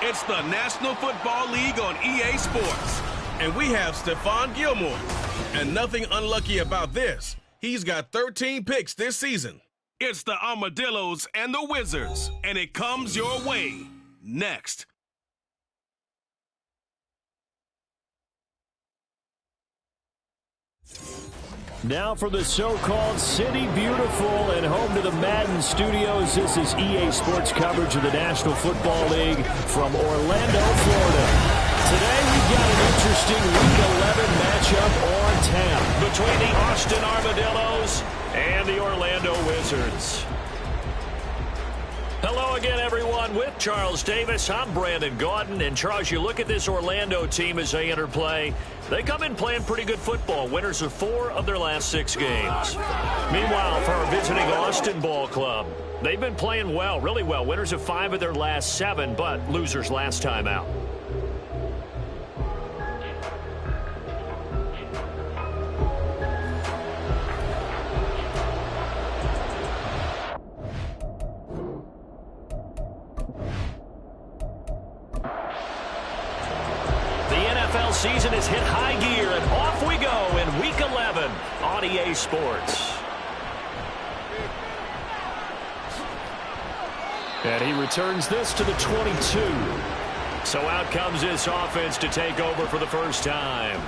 It's the National Football League on EA Sports. And we have Stephon Gilmore. And nothing unlucky about this. He's got 13 picks this season. It's the Armadillos and the Wizards. And it comes your way next. Now for the so-called City Beautiful and home to the Madden Studios. This is EA Sports coverage of the National Football League from Orlando, Florida. Today we've got an interesting Week 11 matchup on tap between the Austin Armadillos and the Orlando Wizards. Hello again, everyone. With Charles Davis, I'm Brandon Gaudin. And, Charles, you look at this Orlando team as they enter play. They come in playing pretty good football. Winners of 4 of their last 6 games. Meanwhile, for our visiting Austin Ball Club, they've been playing well, really well. Winners of 5 of their last 7, but losers last time out. Season is hit high gear, and off we go in Week 11 on EA Sports. And he returns this to the 22. So out comes this offense to take over for the first time.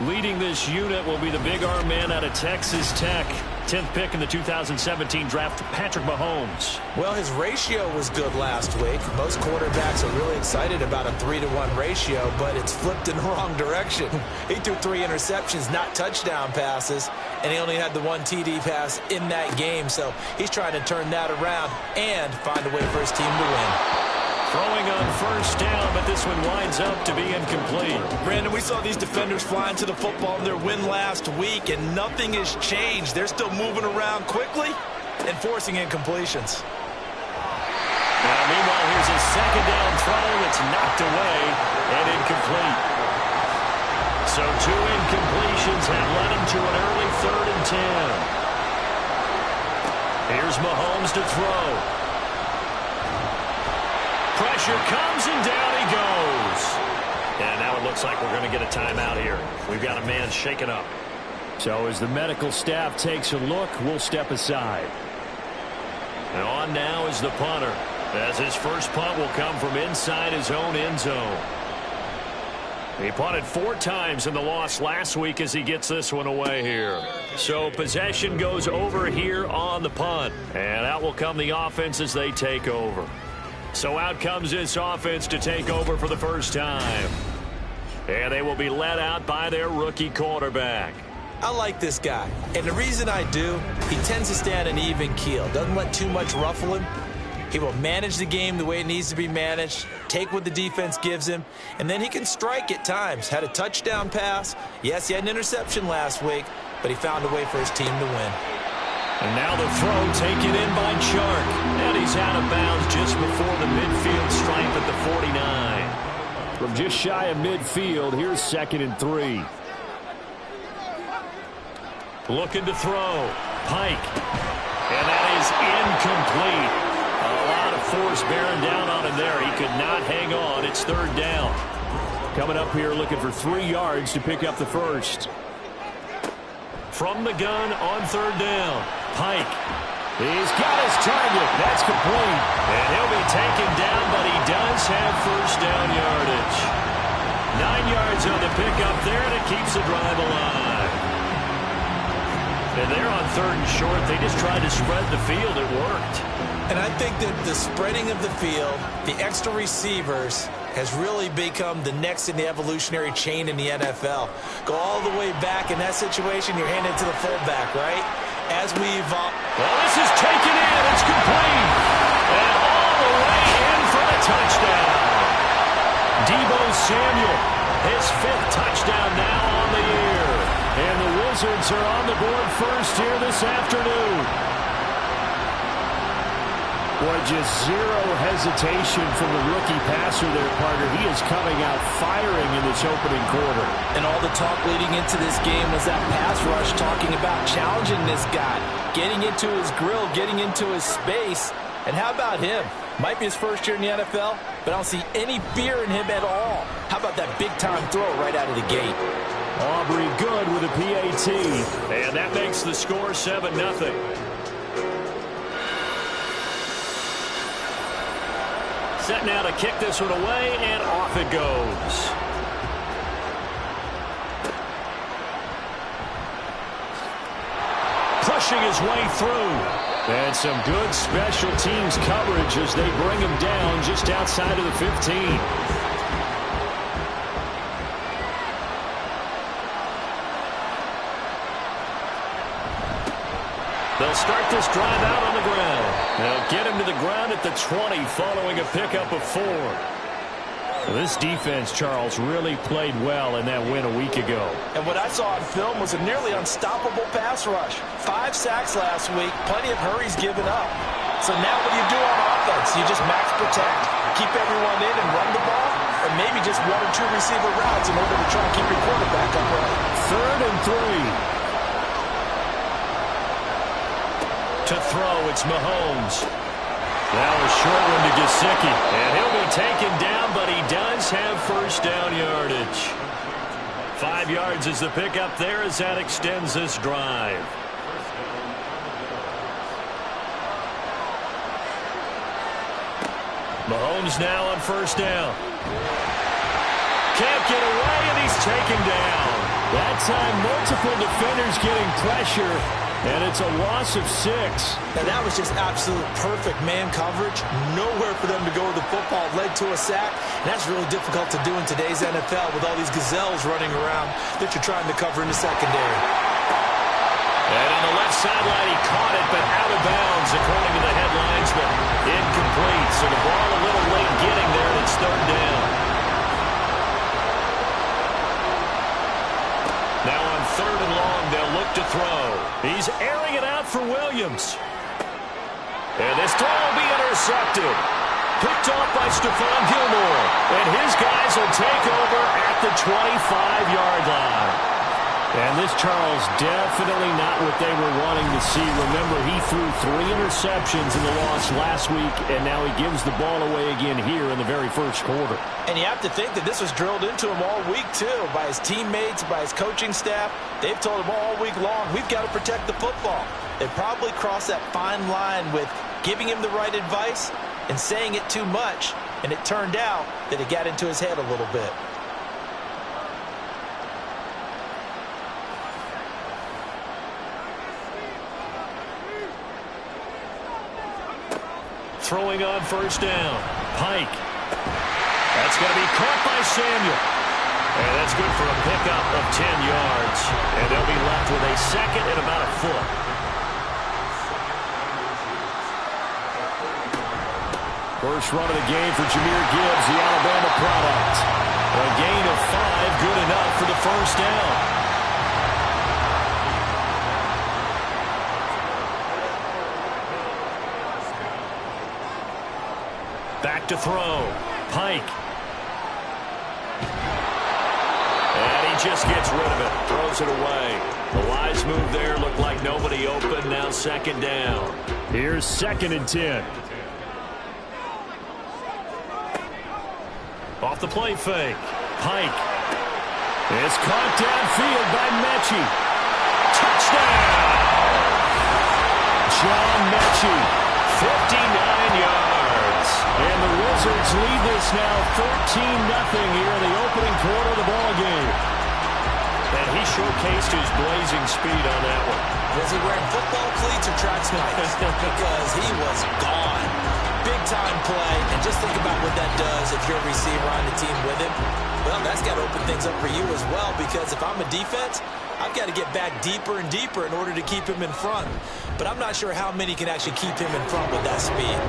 Leading this unit will be the big arm man out of Texas Tech. 10th pick in the 2017 draft, Patrick Mahomes. Well, his ratio was good last week. Most quarterbacks are really excited about a 3-to-1 ratio, but it's flipped in the wrong direction. He threw 3 interceptions, not touchdown passes, and he only had the 1 TD pass in that game. So he's trying to turn that around and find a way for his team to win. Throwing on first down, but this one winds up to be incomplete. Brandon, we saw these defenders flying to the football in their win last week, and nothing has changed. They're still moving around quickly and forcing incompletions. Now, meanwhile, here's a second down throw that's knocked away and incomplete. So 2 incompletions have led him to an early 3rd and 10. Here's Mahomes to throw. Pressure comes, and down he goes. And now it looks like we're going to get a timeout here. We've got a man shaken up. So as the medical staff takes a look, we'll step aside. And on now is the punter, as his first punt will come from inside his own end zone. He punted 4 times in the loss last week as he gets this one away here. So possession goes over here on the punt. And out will come the offense as they take over. So out comes this offense to take over for the first time. And they will be led out by their rookie quarterback. I like this guy. And the reason I do, he tends to stay on an even keel. Doesn't let too much ruffle him. He will manage the game the way it needs to be managed, take what the defense gives him, and then he can strike at times. Had a touchdown pass. Yes, he had an interception last week, but he found a way for his team to win. And now the throw taken in by Chark. And he's out of bounds just before the midfield stripe at the 49. From just shy of midfield, here's 2nd and 3. Looking to throw. Pike. And that is incomplete. A lot of force bearing down on him there. He could not hang on. It's 3rd down. Coming up here looking for 3 yards to pick up the first. From the gun on 3rd down. Pike. He's got his target. That's complete. And he'll be taken down, but he does have first down yardage. 9 yards on the pickup there, and it keeps the drive alive. And they're on 3rd and short. They just tried to spread the field. It worked. And I think that the spreading of the field, the extra receivers, has really become the next in the evolutionary chain in the NFL. Go all the way back in that situation, you're handed to the fullback, right? As we evolve. Well, this is taken in. It's complete. And all the way in for the touchdown. Deebo Samuel, his 5th touchdown now on the year. And the Wizards are on the board first here this afternoon. Boy, just zero hesitation from the rookie passer there, partner. He is coming out firing in this opening quarter. And all the talk leading into this game was that pass rush, talking about challenging this guy, getting into his grill, getting into his space. And how about him? Might be his first year in the NFL. but I don't see any fear in him at all. How about that big-time throw right out of the gate? Aubrey good with a PAT. And that makes the score 7-0. Set now to kick this one away, and off it goes. Pushing his way through. And some good special teams coverage as they bring him down just outside of the 15. They'll start this drive out on the ground. They'll get him to the ground at the 20 following a pickup of 4. Well, this defense, Charles, really played well in that win a week ago. And what I saw on film was a nearly unstoppable pass rush. 5 sacks last week, plenty of hurries given up. So now what do you do on offense? You just max protect, keep everyone in and run the ball, or maybe just 1 or 2 receiver routes in order to try and keep your quarterback upright. 3rd and 3. To throw, it's Mahomes. Now a short one to Gesicki. And he'll be taken down, but he does have first down yardage. 5 yards is the pickup there as that extends this drive. Mahomes now on first down. Can't get away, and he's taken down. That time, multiple defenders getting pressure. And it's a loss of 6. Now that was just absolute perfect man coverage. Nowhere for them to go with the football. Led to a sack. And that's really difficult to do in today's NFL with all these gazelles running around that you're trying to cover in the secondary. And on the left sideline, he caught it, but out of bounds, according to the headlines, but incomplete. So the ball a little late getting there, and it's 3rd down. Now on 3rd and long, they'll look to throw. He's airing it out for Williams. And this throw will be intercepted. Picked off by Stephon Gilmore. And his guys will take over at the 25-yard line. And this, Charles, definitely not what they were wanting to see. Remember, he threw 3 interceptions in the loss last week, and now he gives the ball away again here in the very first quarter. And you have to think that this was drilled into him all week, too, by his teammates, by his coaching staff. They've told him all week long, we've got to protect the football. They probably crossed that fine line with giving him the right advice and saying it too much, and it turned out that it got into his head a little bit. Throwing on first down. Pike. That's going to be caught by Samuel. And that's good for a pickup of 10 yards. And they'll be left with a second and about a foot. First run of the game for Jahmyr Gibbs, the Alabama product. A gain of 5, good enough for the first down. Back to throw. Pike. And he just gets rid of it. Throws it away. The wise move there. Looked like nobody open. Now 2nd down. Here's 2nd and 10. Off the play fake. Pike. It's caught downfield by Mechie. Touchdown! John Mechie. 59 yards. And the Wizards lead this now 14-0 here in the opening quarter of the ball game. And he showcased his blazing speed on that one. Was he wearing football cleats or track spikes? Because he was gone. Big-time play. And just think about what that does if you're a receiver on the team with him. Well, that's got to open things up for you as well, because if I'm a defense, I've got to get back deeper and deeper in order to keep him in front. But I'm not sure how many can actually keep him in front with that speed.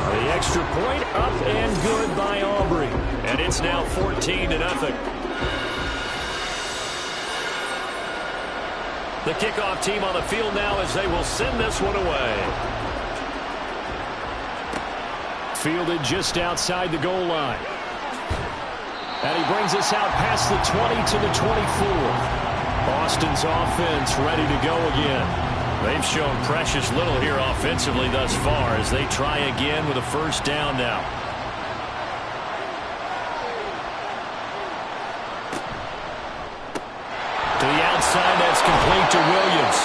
The extra point up and good by Aubrey. And it's now 14-0. The kickoff team on the field now as they will send this one away. Fielded just outside the goal line. And he brings us out past the 20 to the 24. Boston's offense ready to go again. They've shown precious little here offensively thus far as they try again with a first down now. outside. That's complete to Williams.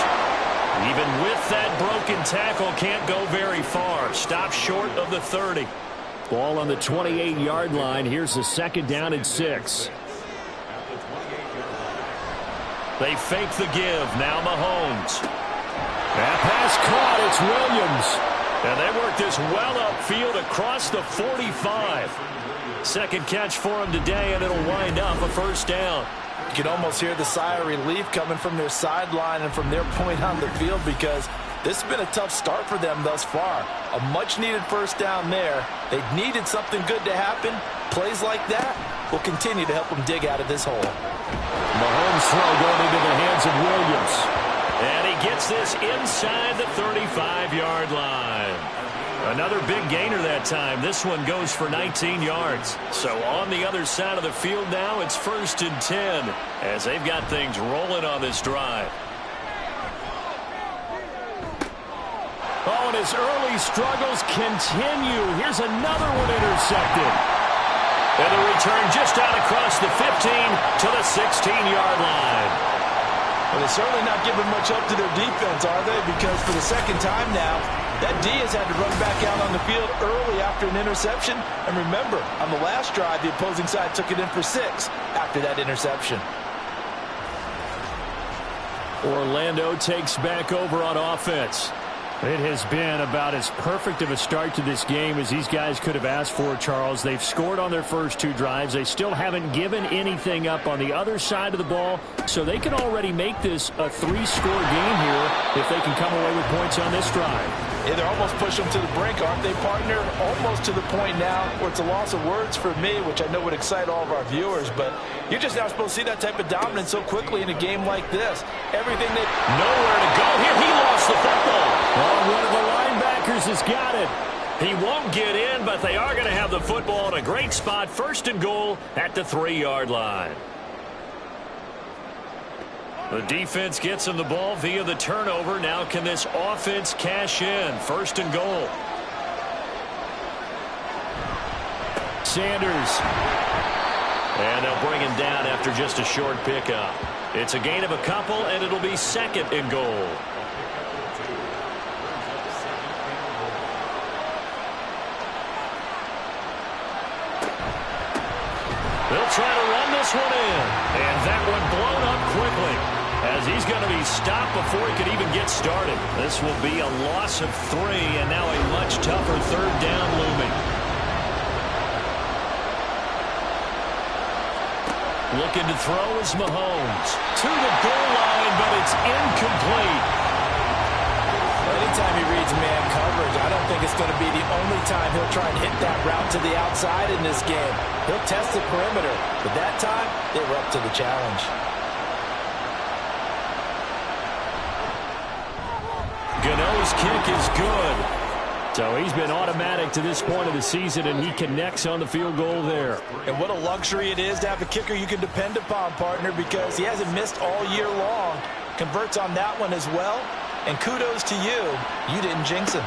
Even with that broken tackle, can't go very far. Stop short of the 30. Ball on the 28-yard line. Here's the 2nd down and 6. They fake the give. Now Mahomes. That pass caught. It's Williams. And they work this well upfield across the 45. Second catch for him today, and it'll wind up a 1st down. You can almost hear the sigh of relief coming from their sideline and from their point on the field, because this has been a tough start for them thus far. A much-needed 1st down there. They needed something good to happen. Plays like that will continue to help them dig out of this hole. Mahomes throw going into the hands of Williams. And he gets this inside the 35-yard line. Another big gainer that time. This one goes for 19 yards. So on the other side of the field now, it's 1st and 10 as they've got things rolling on this drive. Oh, and his early struggles continue. Here's another one intercepted. And the return just out across the 15 to the 16-yard line. Well, they're certainly not giving much up to their defense, are they? Because for the 2nd time now, that D has had to run back out on the field early after an interception. And remember, on the last drive, the opposing side took it in for 6 after that interception. Orlando takes back over on offense. It has been about as perfect of a start to this game as these guys could have asked for, Charles. They've scored on their first 2 drives. They still haven't given anything up on the other side of the ball, so they can already make this a 3-score game here if they can come away with points on this drive. Yeah, they're almost pushing them to the brink, aren't they, partner? Almost to the point now where it's a loss of words for me, which I know would excite all of our viewers, but you're just not supposed to see that type of dominance so quickly in a game like this. Everything that... Nowhere to go here. He lost the football. Oh, one of the linebackers has got it. He won't get in, but they are going to have the football in a great spot. 1st and goal at the 3-yard line. The defense gets him the ball via the turnover. Now can this offense cash in? 1st and goal. Sanders. And they'll bring him down after just a short pickup. It's a gain of a couple, and it'll be 2nd and goal. They'll try to run this one in. And that one blown up quickly, as he's going to be stopped before he could even get started. This will be a loss of 3, and now a much tougher 3rd down looming. Looking to throw is Mahomes. To the goal line, but it's incomplete. Anytime he reads man coverage, I don't think it's going to be the only time he'll try and hit that route to the outside in this game. He'll test the perimeter, but that time, they were up to the challenge. Gano's kick is good. So he's been automatic to this point of the season, and he connects on the field goal there. And what a luxury it is to have a kicker you can depend upon, partner, because he hasn't missed all year long. Converts on that one as well. And kudos to you. You didn't jinx him.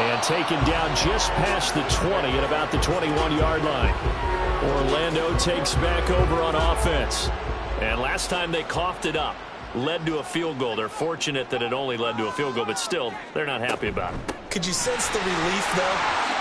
And taken down just past the 20 at about the 21-yard line. Orlando takes back over on offense. And last time they coughed it up, led to a field goal. They're fortunate that it only led to a field goal, but still, they're not happy about it. Could you sense the relief, though,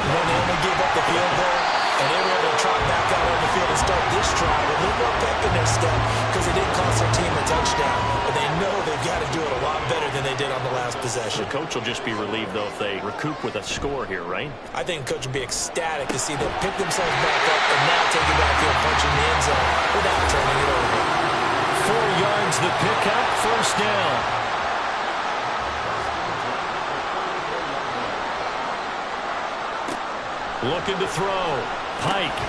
when they only gave up the field goal? And they were able to trot back out on the field and start this drive with a little more pep in their step because it didn't cost their team a touchdown. But they know they've got to do it a lot better than they did on the last possession. The coach will just be relieved, though, if they recoup with a score here, right? I think the coach will be ecstatic to see them pick themselves back up and now take it backfield, punching the end zone without turning it over. 4 yards the pickup, 1st down. Looking to throw. Pike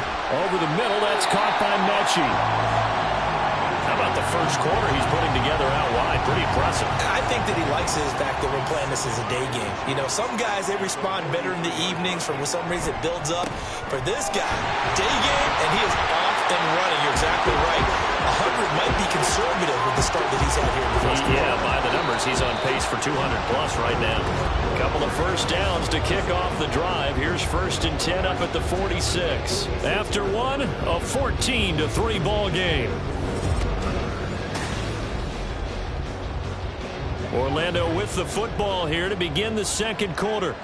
over the middle. That's caught by Mechie. How about the first quarter he's putting together out wide? Pretty impressive. I think that he likes it, the fact that we're playing this as a day game. You know, some guys, they respond better in the evenings. For some reason, it builds up. For this guy, day game, and he is off and running. You're exactly right. 100 might be conservative with the start that he's had here in the first quarter. Yeah, by the numbers, he's on pace for 200-plus right now. A couple of first downs to kick off the drive. Here's 1st and 10 up at the 46. After one, a 14-3 ball game. Orlando with the football here to begin the second quarter,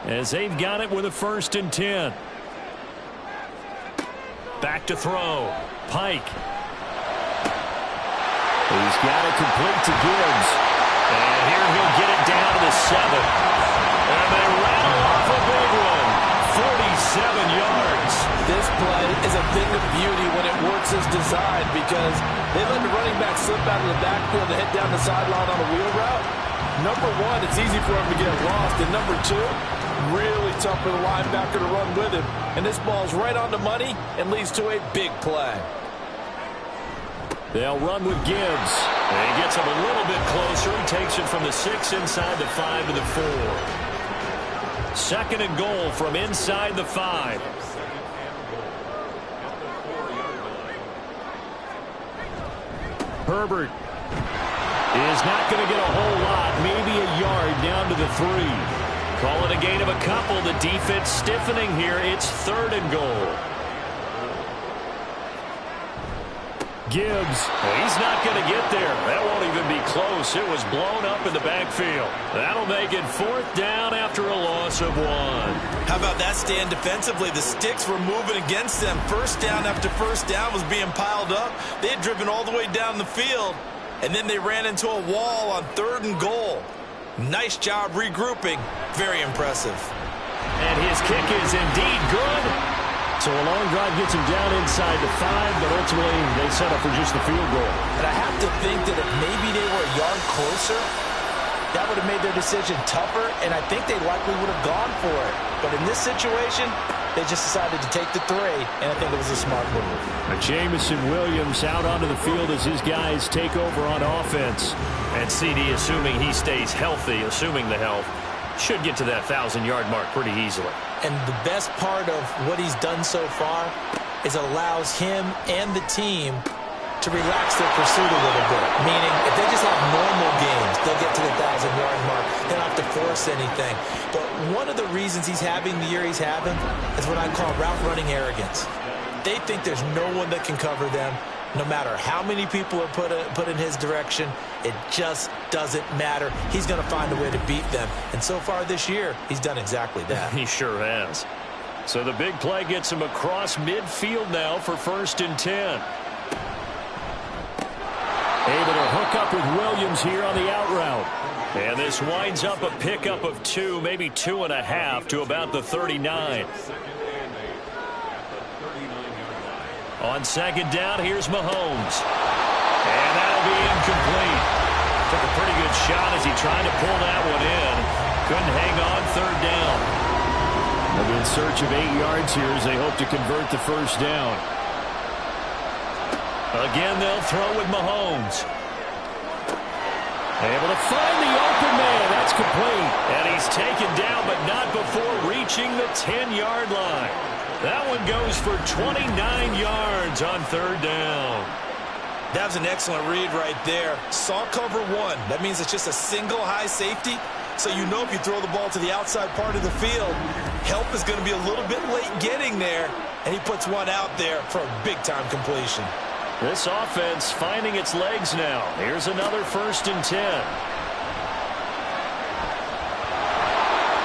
as they've got it with a 1st and 10. Back to throw. Pike. He's got it complete to Gibbs. And here he'll get it down to the 7. And they rattle off a big one. 47 yards. This play is a thing of beauty when it works as designed, because they let the running back slip out of the backfield to head down the sideline on a wheel route. Number one, it's easy for him to get lost. And number two, really tough for the linebacker to run with him. And this ball's right on the money and leads to a big play. They'll run with Gibbs. And he gets him a little bit closer. He takes it from the 6 inside the 5 to the 4. 2nd and goal from inside the 5. Herbert is not going to get a whole lot, maybe a yard down to the 3. Call it a gain of a couple. The defense stiffening here. It's 3rd and goal. Gibbs, he's not going to get there. That won't even be close. It was blown up in the backfield. That'll make it 4th down after a loss of 1. How about that stand defensively? The sticks were moving against them. First down after first down was being piled up. They had driven all the way down the field, and then they ran into a wall on 3rd and goal. Nice job regrouping. Very impressive. And his kick is indeed good. So a long drive gets him down inside the 5, but ultimately they set up for just the field goal. And I have to think that if maybe they were a yard closer, that would have made their decision tougher, and I think they likely would have gone for it. But in this situation, they just decided to take the 3, and I think it was a smart move. Jamison Williams out onto the field as his guys take over on offense. And CD, assuming he stays healthy, assuming the health, should get to that 1,000-yard mark pretty easily. And the best part of what he's done so far is allows him and the team to relax their pursuit a little bit. Meaning, if they just have normal games, they'll get to the 1,000-yard mark. They don't have to force anything. But one of the reasons he's having the year he's having is what I call route running arrogance. They think there's no one that can cover them. No matter how many people are put in his direction, it just doesn't matter. He's going to find a way to beat them. And so far this year, he's done exactly that. He sure has. So the big play gets him across midfield now for 1st and 10. Able to hook up with Williams here on the out route. And this winds up a pickup of 2, maybe 2.5 to about the 39. On 2nd down, here's Mahomes. And that'll be incomplete. Took a pretty good shot as he tried to pull that one in. Couldn't hang on 3rd down. They'll be in search of 8 yards here as they hope to convert the 1st down. Again, they'll throw with Mahomes. Able to find the open man. That's complete. And he's taken down, but not before reaching the 10-yard line. That one goes for 29 yards on 3rd down. That was an excellent read right there. Saw cover 1. That means it's just a single high safety. So you know if you throw the ball to the outside part of the field, help is going to be a little bit late getting there. And he puts one out there for a big-time completion. This offense finding its legs now. Here's another 1st and 10.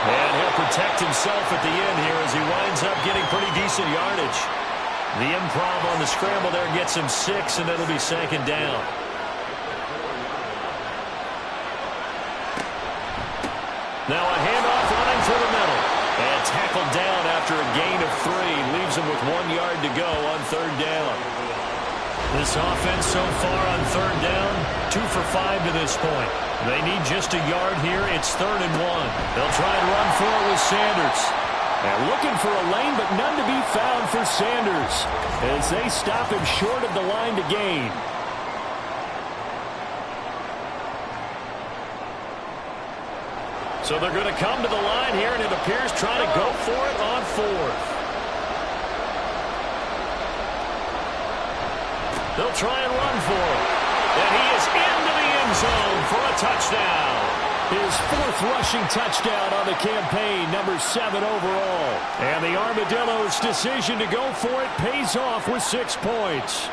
And he'll protect himself at the end here as he winds up getting pretty decent yardage. The improv on the scramble there gets him 6, and it'll be 2nd down. Now a handoff running through the middle. And tackled down after a gain of 3. Leaves him with 1 yard to go on 3rd down. This offense so far on 3rd down, 2 for 5 to this point. They need just a yard here. It's 3rd and 1. They'll try and run for it with Sanders. And looking for a lane, but none to be found for Sanders as they stop him short of the line to gain. So they're going to come to the line here, and it appears trying to go for it on 4th. They'll try and run for it. And he is into the end zone for a touchdown. His 4th rushing touchdown on the campaign, number 7 overall. And the Armadillos' decision to go for it pays off with 6 points.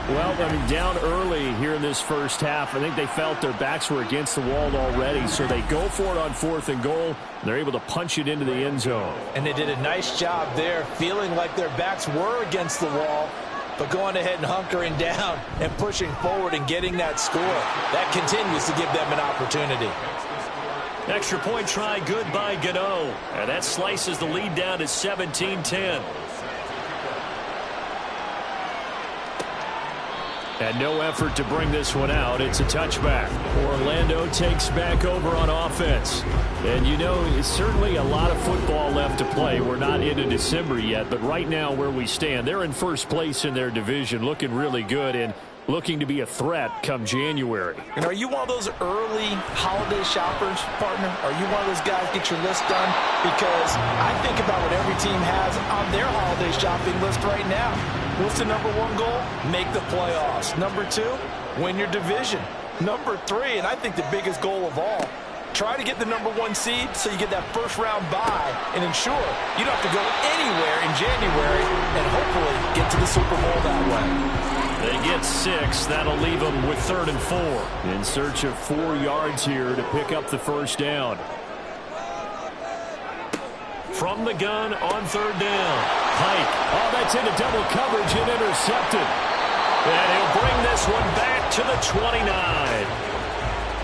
Well, I mean, down early here in this first half, I think they felt their backs were against the wall already, so they go for it on 4th and goal. They're able to punch it into the end zone. And they did a nice job there, feeling like their backs were against the wall, but going ahead and hunkering down and pushing forward and getting that score. That continues to give them an opportunity. Extra point try, good by Gano. And that slices the lead down to 17-10. And no effort to bring this one out. It's a touchback. Orlando takes back over on offense. And, you know, it's certainly a lot of football left to play. We're not into December yet, but right now where we stand, they're in first place in their division, looking really good and looking to be a threat come January. And are you one of those early holiday shoppers, partner? Are you one of those guys get your list done? Because I think about what every team has on their holiday shopping list right now. What's the number 1 goal? Make the playoffs. Number 2, win your division. Number 3, and I think the biggest goal of all, try to get the number 1 seed so you get that first-round bye and ensure you don't have to go anywhere in January and hopefully get to the Super Bowl that way. They get 6. That'll leave them with 3rd and 4. In search of 4 yards here to pick up the first down. From the gun on 3rd down. Pike. Oh, that's into double coverage and intercepted. And he'll bring this one back to the 29.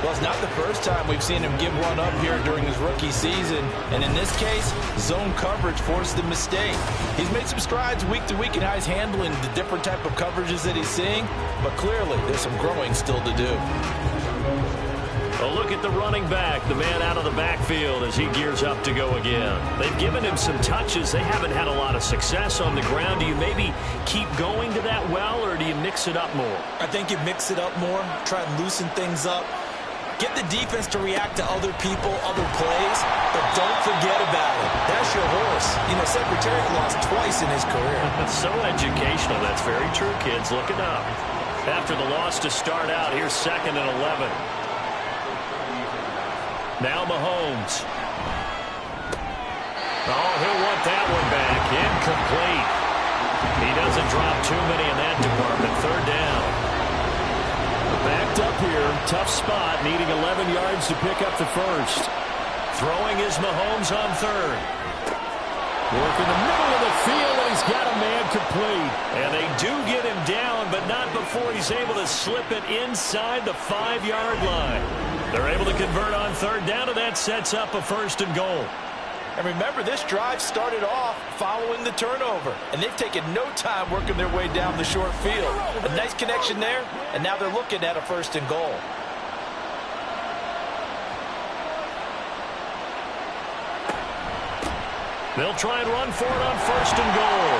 Well, it's not the first time we've seen him give one up here during his rookie season. And in this case, zone coverage forced the mistake. He's made some strides week to week in how he's handling the different type of coverages that he's seeing. But clearly, there's some growing still to do. A look at the running back, the man out of the backfield as he gears up to go again. They've given him some touches. They haven't had a lot of success on the ground. Do you maybe keep going to that well, or do you mix it up more? I think you mix it up more, try and loosen things up. Get the defense to react to other people, other plays, but don't forget about it. That's your horse. You know, Secretary lost twice in his career. It's so educational. That's very true, kids. Look it up. After the loss to start out, here's 2nd and 11. Now Mahomes. Oh, he'll want that one back. Incomplete. He doesn't drop too many in that department. 3rd down. Backed up here. Tough spot. Needing 11 yards to pick up the first. Throwing is Mahomes on 3rd. Working the middle of the field, and he's got a man complete. And they do get him down, but not before he's able to slip it inside the 5-yard line. They're able to convert on 3rd down, and that sets up a 1st and goal. And remember, this drive started off following the turnover, and they've taken no time working their way down the short field. A nice connection there, and now they're looking at a 1st and goal. They'll try and run for it on 1st and goal.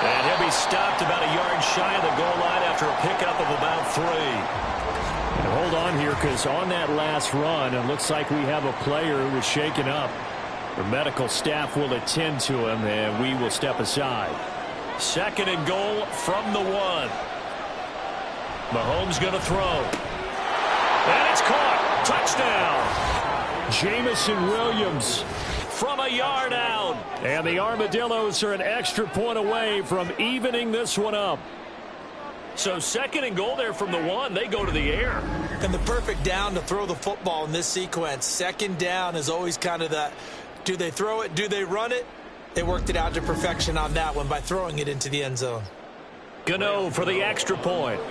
And he'll be stopped about a yard shy of the goal line after a pickup of about 3. And hold on here, because on that last run, it looks like we have a player who was shaken up. The medical staff will attend to him, and we will step aside. 2nd and goal from the 1. Mahomes going to throw. And it's caught. Touchdown. Jamison Williams from a yard out. And the Armadillos are an extra point away from evening this one up. So 2nd and goal there from the 1. They go to the air. And the perfect down to throw the football in this sequence. 2nd down is always kind of that, do they throw it, do they run it? They worked it out to perfection on that one by throwing it into the end zone. Gano for the extra point.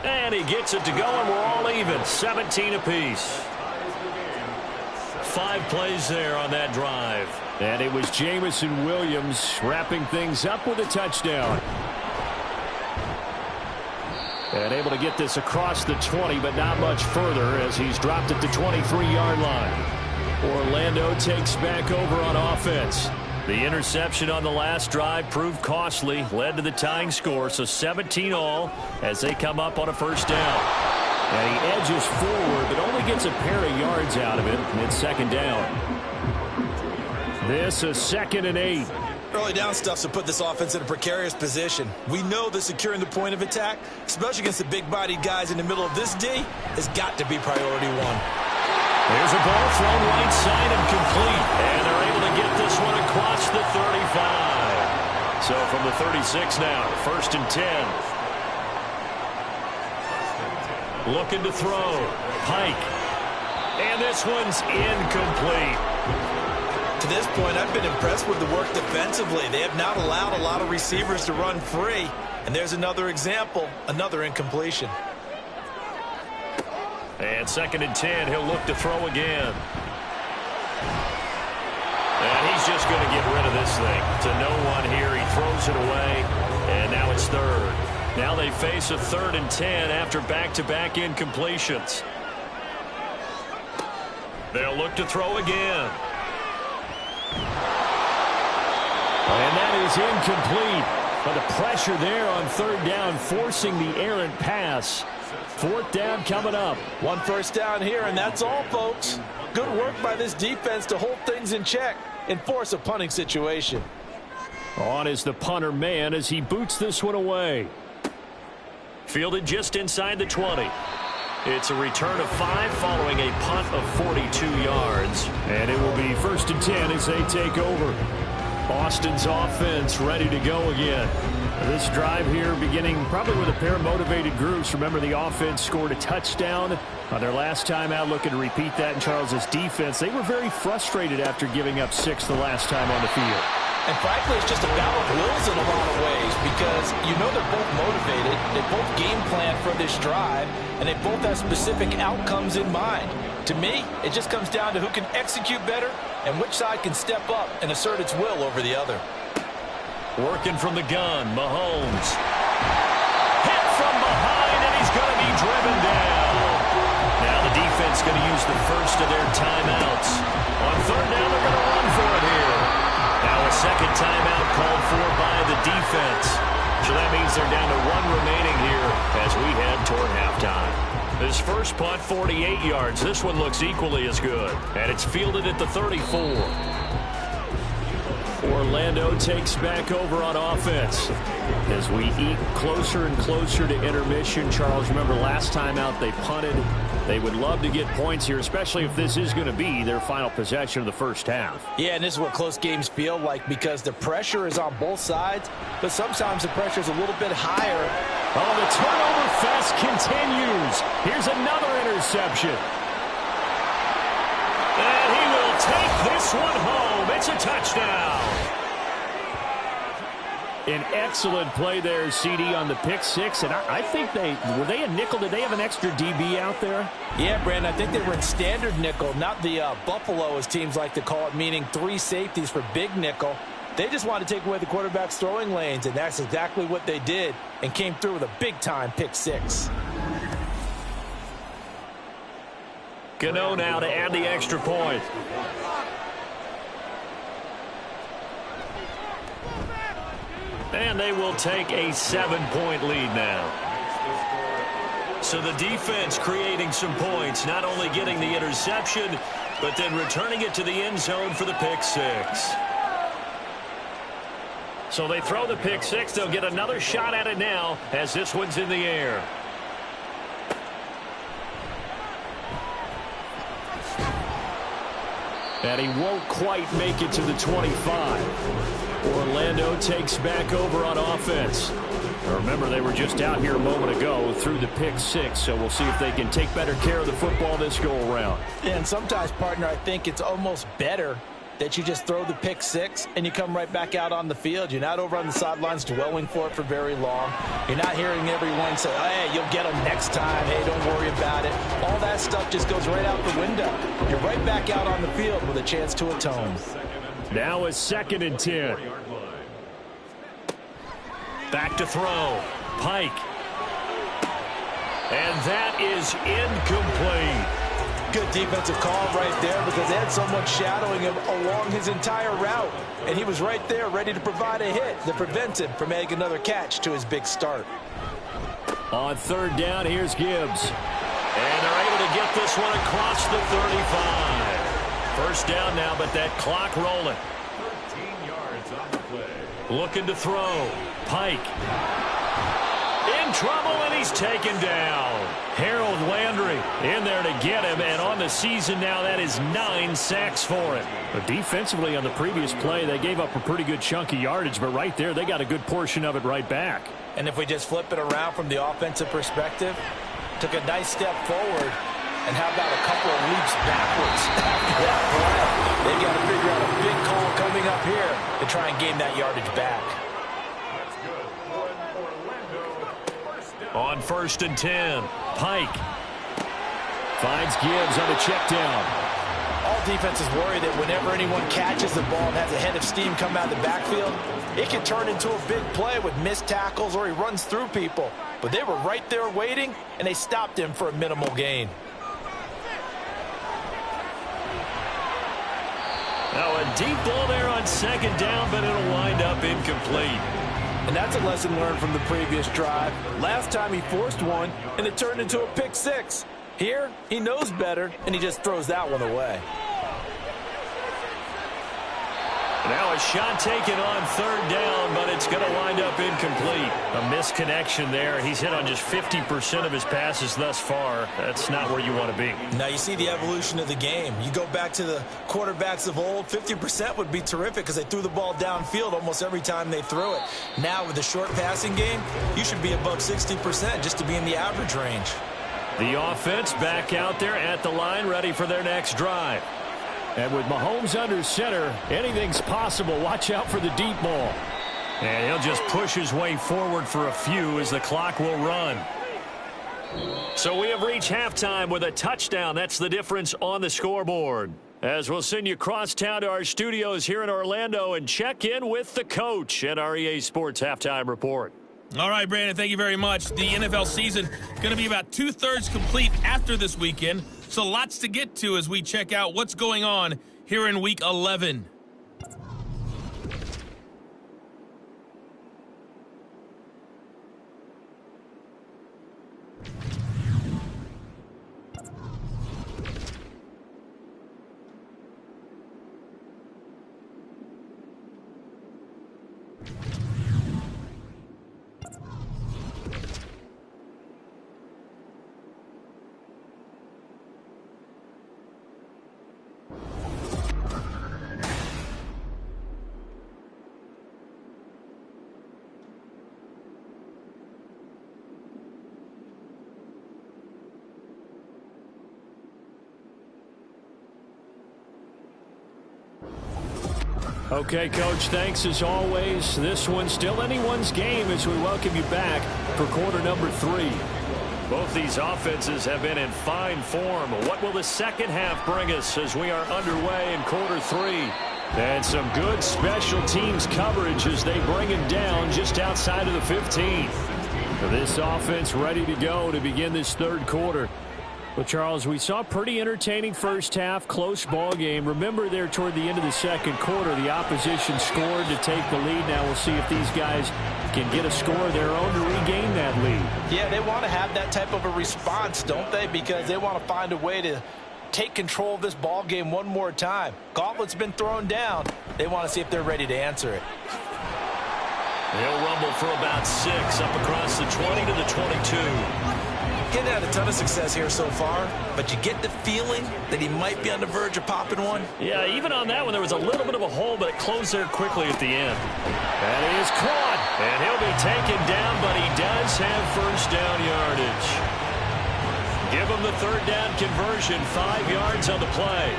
And he gets it to go, and we're all even. 17 apiece. 5 plays there on that drive. And it was Jamison Williams wrapping things up with a touchdown. And able to get this across the 20, but not much further as he's dropped at the 23-yard line. Orlando takes back over on offense. The interception on the last drive proved costly, led to the tying score, so 17 all as they come up on a 1st down. And he edges forward, but only gets a pair of yards out of it. It's 2nd down. This is 2nd and 8. Early down stuff to put this offense in a precarious position. We know that securing the point of attack, especially against the big-bodied guys in the middle of this D, has got to be priority one. There's a ball thrown right side and complete. And they're able to get this one across the 35. So from the 36 now, 1st and 10. Looking to throw. Pike. And this one's incomplete. To this point, I've been impressed with the work defensively. They have not allowed a lot of receivers to run free. And there's another example, another incompletion. And 2nd and 10, he'll look to throw again. And he's just going to get rid of this thing. To no one here, he throws it away. And now it's 3rd. Now they face a 3rd and 10 after back-to-back incompletions. They'll look to throw again. And that is incomplete. But the pressure there on 3rd down, forcing the errant pass. 4th down coming up. 1 first down here, and that's all, folks. Good work by this defense to hold things in check and force a punting situation. On is the punter man as he boots this one away. Fielded just inside the 20. It's a return of 5 following a punt of 42 yards. And it will be 1st and 10 as they take over. Austin's offense ready to go again. This drive here beginning probably with a pair of motivated groups. Remember, the offense scored a touchdown on their last time out. Looking to repeat that in Charles's defense. They were very frustrated after giving up 6 the last time on the field. And frankly, it's just a battle of wills in a lot of ways because you know they're both motivated. They both game plan for this drive, and they both have specific outcomes in mind. To me, it just comes down to who can execute better and which side can step up and assert its will over the other. Working from the gun, Mahomes. Hit from behind, and he's going to be driven down. Now the defense going to use the first of their timeouts. On 3rd down, they're going to run for it here. Now a 2nd timeout called for by the defense. So that means they're down to 1 remaining here as we head toward halftime. This first punt, 48 yards. This one looks equally as good. And it's fielded at the 34. Orlando takes back over on offense. As we eat closer and closer to intermission, Charles, remember last time out they punted. They would love to get points here, especially if this is going to be their final possession of the first half. Yeah, and this is what close games feel like because the pressure is on both sides, but sometimes the pressure is a little bit higher. Oh, the turnover fest continues. Here's another interception. And he will take this one home. It's a touchdown. An excellent play there, CD, on the pick 6. And I think were they a nickel? Did they have an extra DB out there? Yeah, Brandon, I think they were in standard nickel, not the Buffalo, as teams like to call it, meaning 3 safeties for big nickel. They just wanted to take away the quarterback's throwing lanes, and that's exactly what they did and came through with a big-time pick 6. Gano now to add the extra point. And they will take a 7-point lead now. So the defense creating some points, not only getting the interception, but then returning it to the end zone for the pick 6. So they throw the pick 6. They'll get another shot at it now as this one's in the air. And he won't quite make it to the 25. Orlando takes back over on offense. Remember, they were just out here a moment ago through the pick 6, so we'll see if they can take better care of the football this go-around. And sometimes, partner, I think it's almost better that you just throw the pick 6 and you come right back out on the field. You're not over on the sidelines dwelling for it for very long. You're not hearing everyone say, hey, you'll get them next time. Hey, don't worry about it. All that stuff just goes right out the window. You're right back out on the field with a chance to atone. Now it's 2nd and 10. Back to throw. Pike. And that is incomplete. Good defensive call right there because they had someone shadowing him along his entire route. And he was right there ready to provide a hit that prevents him from making another catch to his big start. On 3rd down, here's Gibbs. And they're able to get this one across the 35. First down now, but that clock rolling. Looking to throw. Pike. In trouble, and he's taken down. Harold Landry in there to get him, and on the season now, that is 9 sacks for him. But defensively on the previous play, they gave up a pretty good chunk of yardage, but right there, they got a good portion of it right back. And if we just flip it around from the offensive perspective, took a nice step forward, and how about a couple of leaps backwards after that play? They've got to figure out a big call coming up here to try and gain that yardage back. On 1st and 10, Pike finds Gibbs on a check down. All defenses worry that whenever anyone catches the ball and has a head of steam come out of the backfield, it can turn into a big play with missed tackles or he runs through people. But they were right there waiting, and they stopped him for a minimal gain. Now a deep ball there on 2nd down, but it'll wind up incomplete. And that's a lesson learned from the previous drive. Last time he forced one, and it turned into a pick 6. Here, he knows better, and he just throws that one away. Now a shot taken on 3rd down, but it's going to wind up incomplete. A misconnection there. He's hit on just 50% of his passes thus far. That's not where you want to be. Now you see the evolution of the game. You go back to the quarterbacks of old, 50% would be terrific because they threw the ball downfield almost every time they threw it. Now with the short passing game, you should be above 60% just to be in the average range. The offense back out there at the line, ready for their next drive. And with Mahomes under center, anything's possible. Watch out for the deep ball. And he'll just push his way forward for a few as the clock will run. So we have reached halftime with a touchdown. That's the difference on the scoreboard. As we'll send you across town to our studios here in Orlando and check in with the coach at our EA Sports Halftime Report. All right, Brandon, thank you very much. The NFL season going to be about 2/3 complete after this weekend. So lots to get to as we check out what's going on here in Week 11. Okay, Coach, thanks as always. This one's still anyone's game as we welcome you back for quarter number 3. Both these offenses have been in fine form. What will the second half bring us as we are underway in quarter 3? And some good special teams coverage as they bring him down just outside of the 15. This offense ready to go to begin this third quarter. Well, Charles, we saw a pretty entertaining first half, close ball game. Remember there toward the end of the second quarter, the opposition scored to take the lead. Now we'll see if these guys can get a score of their own to regain that lead. Yeah, they want to have that type of a response, don't they? Because they want to find a way to take control of this ball game one more time. Gauntlet's been thrown down. They want to see if they're ready to answer it. They'll rumble for about 6 up across the 20 to the 22. He's had a ton of success here so far, but you get the feeling that he might be on the verge of popping one. Yeah, even on that one, there was a little bit of a hole, but it closed there quickly at the end. And he is caught, and he'll be taken down, but he does have first down yardage. Give him the third down conversion, 5 yards on the play.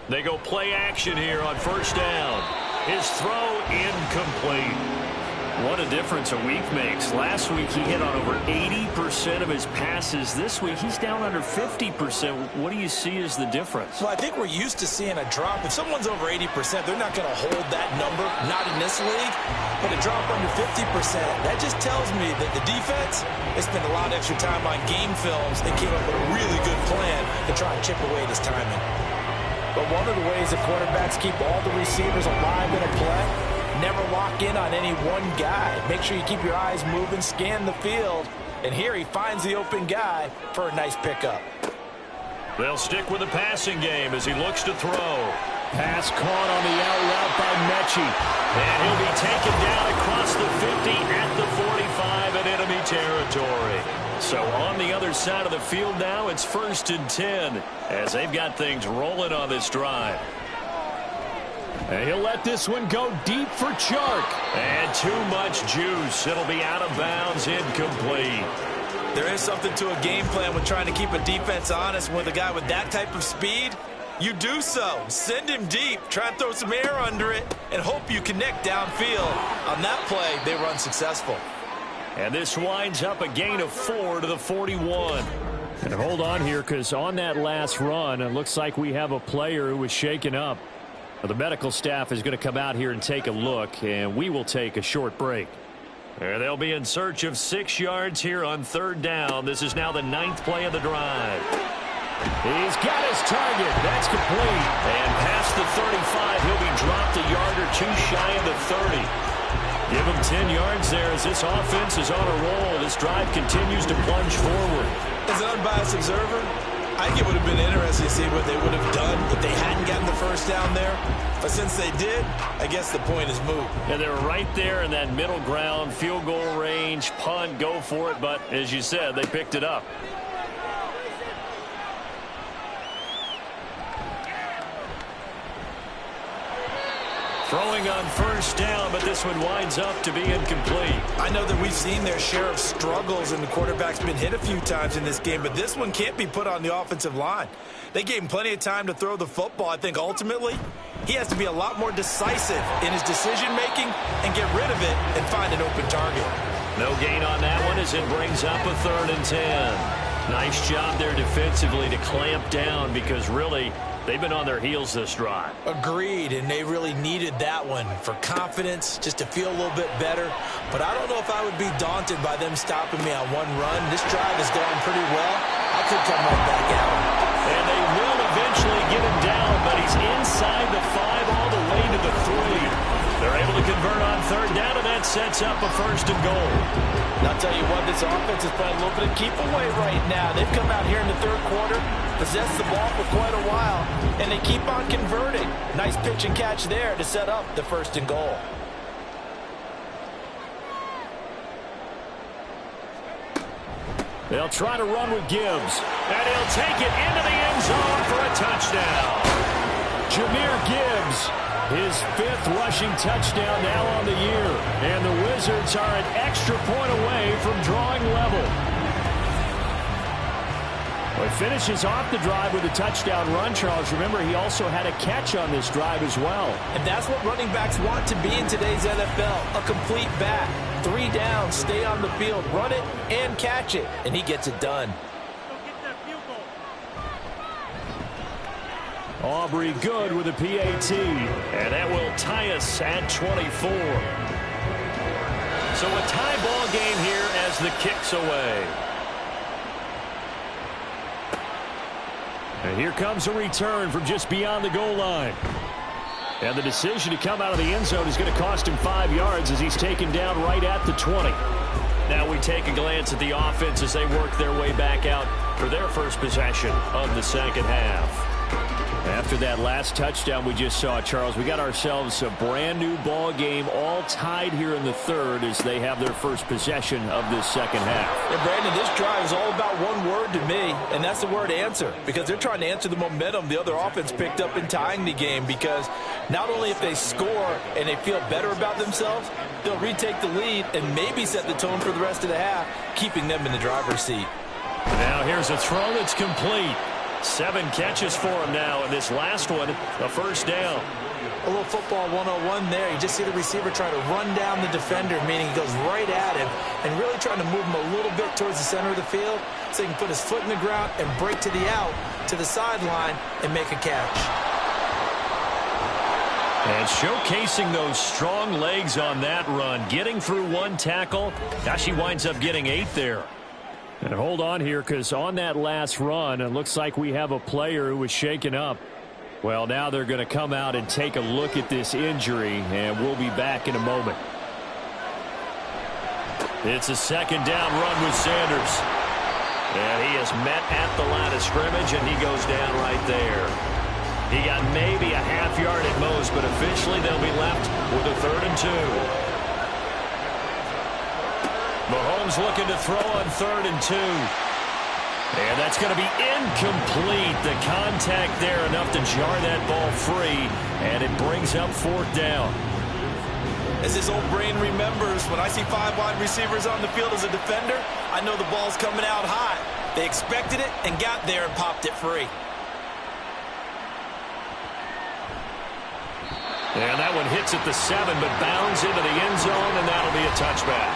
They go play action here on first down. His throw incomplete. What a difference a week makes. Last week he hit on over 80% of his passes. This week he's down under 50%. What do you see as the difference? Well, I think we're used to seeing a drop. If someone's over 80%, they're not going to hold that number, not in this league. But a drop under 50%, that just tells me that the defense has spent a lot of extra time on game films and came up with a really good plan to try and chip away at his timing. But one of the ways that quarterbacks keep all the receivers alive in a play, never lock in on any one guy. Make sure you keep your eyes moving, scan the field. And here he finds the open guy for a nice pickup. They'll stick with the passing game as he looks to throw. Pass caught on the out route by Mechie. And he'll be taken down across the 50 at the 45 in enemy territory. So on the other side of the field now, it's 1st and 10 as they've got things rolling on this drive. And he'll let this one go deep for Chark. And too much juice. It'll be out of bounds, incomplete. There is something to a game plan with trying to keep a defense honest. With a guy with that type of speed, you do so. Send him deep. Try and throw some air under it and hope you connect downfield. On that play, they were unsuccessful. And this winds up a gain of 4 to the 41. And hold on here, because on that last run, it looks like we have a player who was shaken up. The medical staff is going to come out here and take a look, and we will take a short break. And they'll be in search of 6 yards here on 3rd down. This is now the 9th play of the drive. He's got his target. That's complete. And past the 35, he'll be dropped a yard or two shy of the 30. Give him 10 yards there as this offense is on a roll. This drive continues to plunge forward. As an unbiased observer, I think it would have been interesting to see what they would have done if they hadn't gotten the first down there. But since they did, I guess the point is moot. And they're right there in that middle ground, field goal range, punt, go for it. But as you said, they picked it up. Throwing on 1st down, but this one winds up to be incomplete. I know that we've seen their share of struggles, and the quarterback's been hit a few times in this game, but this one can't be put on the offensive line. They gave him plenty of time to throw the football. I think ultimately he has to be a lot more decisive in his decision-making and get rid of it and find an open target. No gain on that one as it brings up a 3rd and 10. Nice job there defensively to clamp down, because really they've been on their heels this drive. Agreed, and they really needed that one for confidence, just to feel a little bit better. But I don't know if I would be daunted by them stopping me on one run. This drive has gone pretty well. I could come right back out. And they will eventually get him down, but he's inside the 5 all the way to the 3. They're able to convert on 3rd down, and that sets up a 1st and goal. And I'll tell you what, this offense is playing a little bit of keep away right now. They've come out here in the 3rd quarter, possessed the ball for quite a while, and they keep on converting. Nice pitch and catch there to set up the 1st and goal. They'll try to run with Gibbs, and he'll take it into the end zone for a touchdown. Jahmyr Gibbs, his 5th rushing touchdown now on the year, and the Wizards are an extra point away from drawing level. Well, he finishes off the drive with a touchdown run, Charles. Remember, he also had a catch on this drive as well. And that's what running backs want to be in today's NFL, a complete back. 3 down, stay on the field, run it, and catch it. And he gets it done. Aubrey good with a PAT. And that will tie us at 24. So a tie ball game here as the kick's away. And here comes a return from just beyond the goal line. And the decision to come out of the end zone is going to cost him 5 yards as he's taken down right at the 20. Now we take a glance at the offense as they work their way back out for their first possession of the 2nd half. After that last touchdown we just saw, Charles, we got ourselves a brand new ball game, all tied here in the 3rd as they have their first possession of this 2nd half. And Brandon, this drive is all about one word to me, and that's the word answer, because they're trying to answer the momentum the other offense picked up in tying the game, because not only if they score and they feel better about themselves, they'll retake the lead and maybe set the tone for the rest of the half, keeping them in the driver's seat. Now here's a throw that's complete. 7 catches for him now, and this last one, a 1st down. A little football 101 there. You just see the receiver try to run down the defender, meaning he goes right at him, and really trying to move him a little bit towards the center of the field so he can put his foot in the ground and break to the out, to the sideline, and make a catch. And showcasing those strong legs on that run, getting through 1 tackle. Now she winds up getting 8 there. And hold on here, because on that last run, it looks like we have a player who was shaken up. Well, now they're going to come out and take a look at this injury, and we'll be back in a moment. It's a 2nd down run with Sanders. And he is met at the line of scrimmage, and he goes down right there. He got maybe a half yard at most, but officially they'll be left with a 3rd and 2. Mahomes looking to throw on 3rd and 2. And that's going to be incomplete. The contact there enough to jar that ball free, and it brings up 4th down. As his old brain remembers, when I see 5 wide receivers on the field as a defender, I know the ball's coming out high. They expected it and got there and popped it free. And that one hits at the 7, but bounds into the end zone, and that'll be a touchback.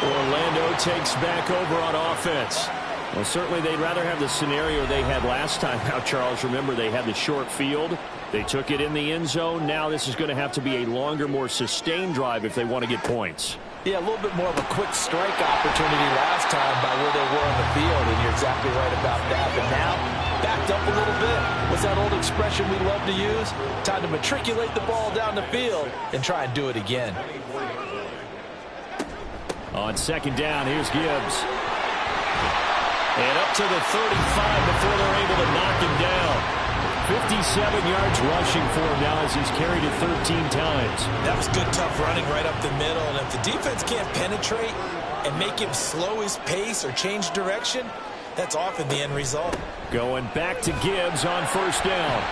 Orlando takes back over on offense. Well, certainly they'd rather have the scenario they had last time. Now, Charles, remember, they had the short field. They took it in the end zone. Now this is going to have to be a longer, more sustained drive if they want to get points. Yeah, a little bit more of a quick strike opportunity last time by where they were on the field, and you're exactly right about that. But now, backed up a little bit. What's that old expression we love to use? Time to matriculate the ball down the field and try and do it again. On 2nd down, here's Gibbs. And up to the 35 before they're able to knock him down. 57 yards rushing for him now as he's carried it 13 times. That was good, tough running right up the middle. And if the defense can't penetrate and make him slow his pace or change direction, that's often the end result. Going back to Gibbs on 1st down.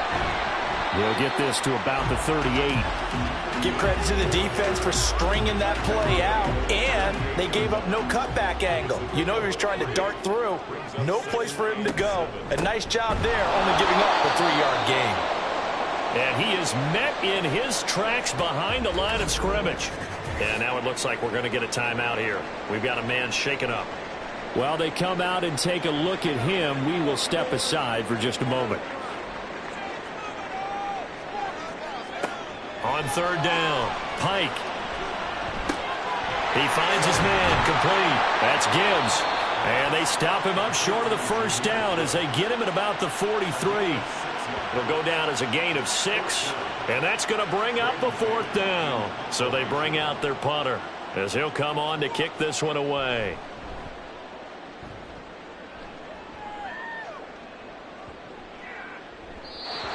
He'll get this to about the 38. Give credit to the defense for stringing that play out, and they gave up no cutback angle. You know he was trying to dart through. No place for him to go. A nice job there, only giving up a 3-yard gain. And he is met in his tracks behind the line of scrimmage. And now it looks like we're going to get a timeout here. We've got a man shaken up. While they come out and take a look at him, we will step aside for just a moment. On 3rd down, Pike. He finds his man, complete. That's Gibbs. And they stop him up short of the 1st down as they get him at about the 43. It'll go down as a gain of 6, and that's going to bring up a 4th down. So they bring out their punter as he'll come on to kick this one away.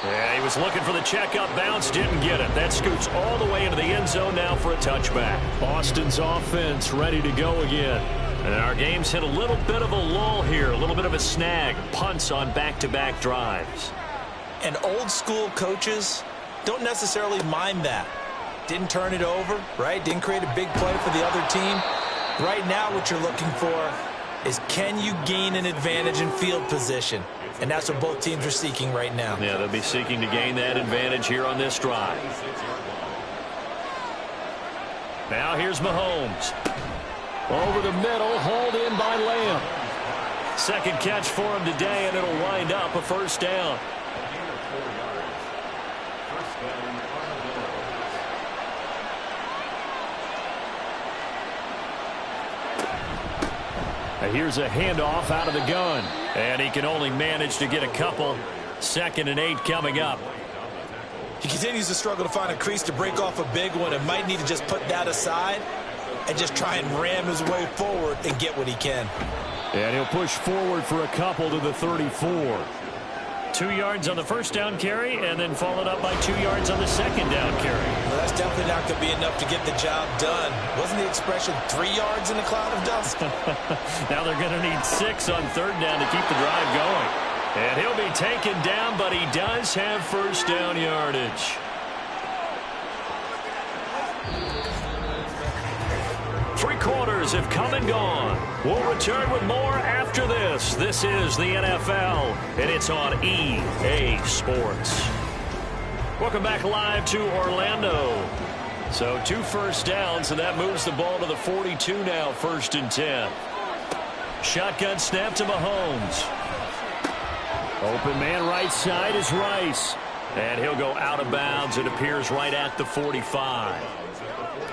Yeah, he was looking for the checkup bounce, didn't get it. That scoots all the way into the end zone now for a touchback. Boston's offense ready to go again. And our game's hit a little bit of a lull here, a little bit of a snag. Punts on back-to-back drives. And old-school coaches don't necessarily mind that. Didn't turn it over, right? Didn't create a big play for the other team. Right now what you're looking for is, can you gain an advantage in field position? And that's what both teams are seeking right now. Yeah, they'll be seeking to gain that advantage here on this drive. Now here's Mahomes. Over the middle, hauled in by Lamb. 2nd catch for him today, and it'll wind up a 1st down. Here's a handoff out of the gun. And he can only manage to get a couple. 2nd and 8 coming up. He continues to struggle to find a crease to break off a big one and might need to just put that aside and just try and ram his way forward and get what he can. And he'll push forward for a couple to the 34. 2 yards on the 1st down carry, and then followed up by 2 yards on the 2nd down carry. Well, that's definitely not going to be enough to get the job done. Wasn't the expression 3 yards in a cloud of dust? Now they're going to need 6 on 3rd down to keep the drive going. And he'll be taken down, but he does have 1st down yardage. Three quarters have come and gone. We'll return with more after this. This is the NFL, and it's on EA Sports. Welcome back live to Orlando. So 2 first downs, and that moves the ball to the 42 now, 1st and 10. Shotgun snap to Mahomes. Open man right side is Rice. And he'll go out of bounds. It appears right at the 45.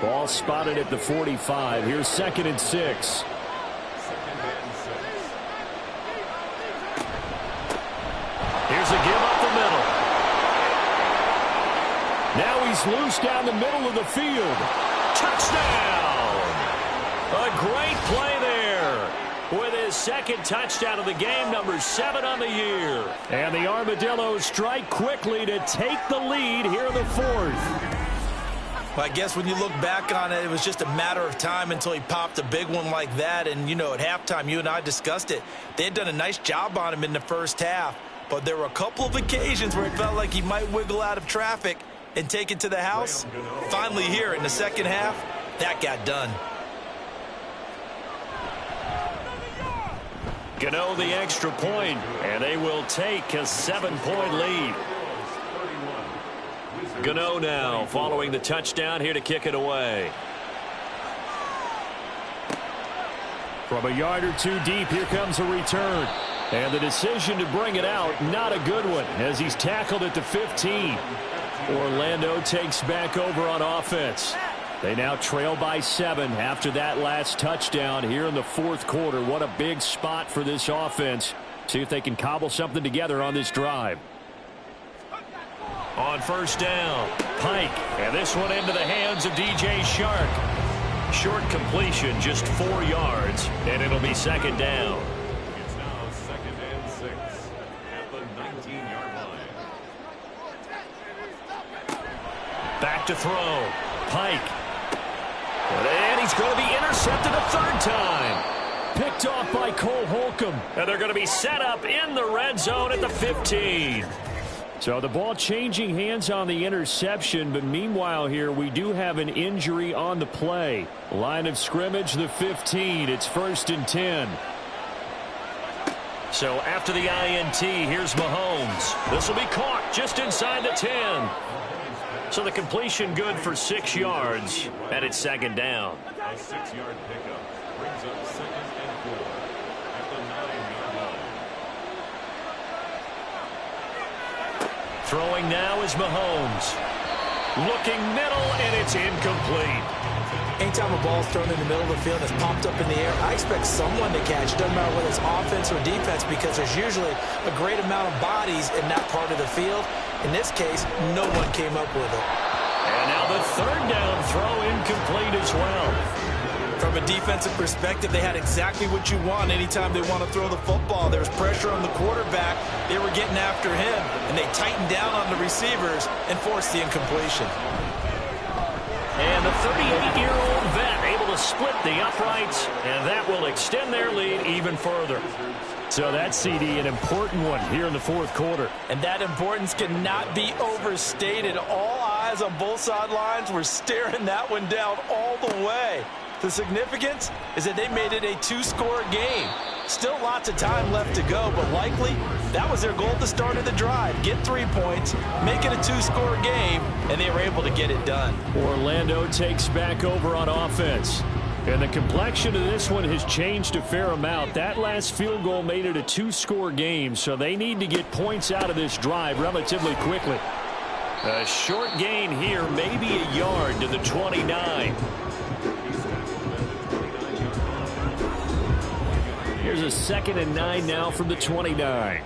Ball spotted at the 45. Here's 2nd and 6. Here's a give up the middle. Now he's loose down the middle of the field. Touchdown! A great play there. with his second touchdown of the game, number 7 on the year. And the Armadillos strike quickly to take the lead here in the 4th. Well, I guess when you look back on it, it was just a matter of time until he popped a big one like that. And, you know, at halftime, you and I discussed it. They had done a nice job on him in the first half. But there were a couple of occasions where it felt like he might wiggle out of traffic and take it to the house. Finally here in the second half, that got done. Gano the extra point, and they will take a 7-point lead. Gano now following the touchdown here to kick it away. From a yard or two deep, here comes a return. And the decision to bring it out, not a good one, as he's tackled at the 15. Orlando takes back over on offense. They now trail by 7 after that last touchdown here in the 4th quarter. What a big spot for this offense. See if they can cobble something together on this drive. On first down, Pike. And this one into the hands of DJ Shark. Short completion, just 4 yards, and it'll be second down. It's now 2nd and 6 at the 19-yard line. Back to throw. Pike. And he's going to be intercepted a 3rd time. Picked off by Cole Holcomb. And they're going to be set up in the red zone at the 15. So the ball changing hands on the interception, but meanwhile here we do have an injury on the play. Line of scrimmage, the 15. It's 1st and 10. So after the INT, here's Mahomes. This will be caught just inside the 10. So the completion good for 6 yards, and it's second down. A 6-yard pickup brings up 2nd and 4 at the 9-yard line. Throwing now is Mahomes. Looking middle, and it's incomplete. Anytime a ball's thrown in the middle of the field that's popped up in the air, I expect someone to catch. Doesn't matter whether it's offense or defense, because there's usually a great amount of bodies in that part of the field. In this case, no one came up with it. And now the 3rd down throw incomplete as well. From a defensive perspective, they had exactly what you want anytime they want to throw the football. There was pressure on the quarterback. They were getting after him, and they tightened down on the receivers and forced the incompletion. And the 38-year-old vet able to split the uprights, and that will extend their lead even further. So that CD, an important one here in the 4th quarter. And that importance cannot be overstated. All eyes on both sidelines were staring that one down all the way. The significance is that they made it a 2-score game. Still lots of time left to go, but likely that was their goal at the start of the drive. Get 3 points, make it a 2-score game, and they were able to get it done. Orlando takes back over on offense. And the complexion of this one has changed a fair amount. That last field goal made it a 2-score game, so they need to get points out of this drive relatively quickly. A short gain here, maybe a yard to the 29. Here's a 2nd and 9 now from the 29.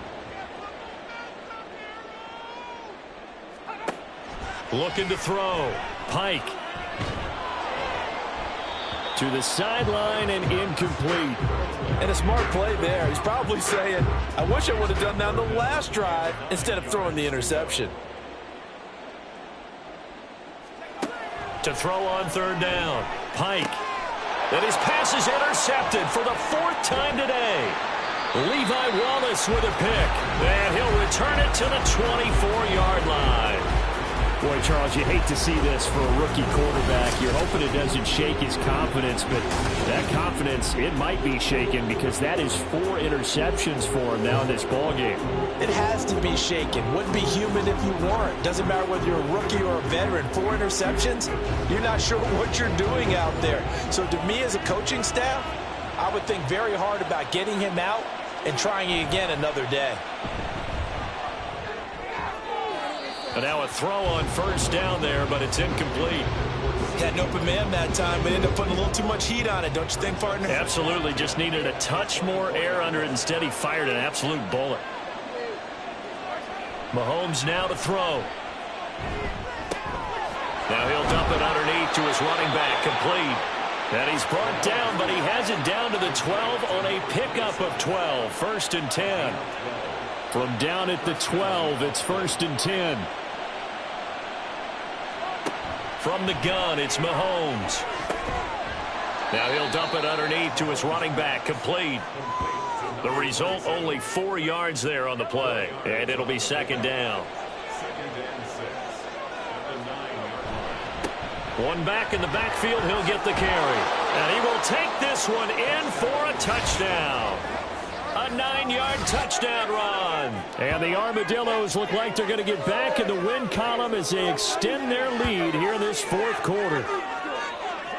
Looking to throw. Pike. To the sideline and incomplete. And a smart play there. He's probably saying, I wish I would have done that on the last drive instead of throwing the interception. To throw on 3rd down. Pike. And his pass is intercepted for the 4th time today. Levi Wallace with a pick. And he'll return it to the 24-yard line. Boy, Charles, you hate to see this for a rookie quarterback. You're hoping it doesn't shake his confidence, but that confidence, it might be shaken because that is 4 interceptions for him now in this ballgame. It has to be shaken. Wouldn't be human if you weren't. Doesn't matter whether you're a rookie or a veteran. 4 interceptions, you're not sure what you're doing out there. So to me as a coaching staff, I would think very hard about getting him out and trying it again another day. And now a throw on 1st down there, but it's incomplete. Had an open man that time, but ended up putting a little too much heat on it, don't you think, partner? Absolutely. Just needed a touch more air under it. Instead, he fired an absolute bullet. Mahomes now to throw. Now he'll dump it underneath to his running back, complete. And he's brought down, but he has it down to the 12 on a pickup of 12. 1st and 10. From down at the 12, it's 1st and 10. From the gun, it's Mahomes. Now he'll dump it underneath to his running back, complete. The result, only 4 yards there on the play. And it'll be 2nd down. One back in the backfield, he'll get the carry. And he will take this one in for a touchdown. A 9-yard touchdown run. And the Armadillos look like they're going to get back in the win column as they extend their lead here in this 4th quarter.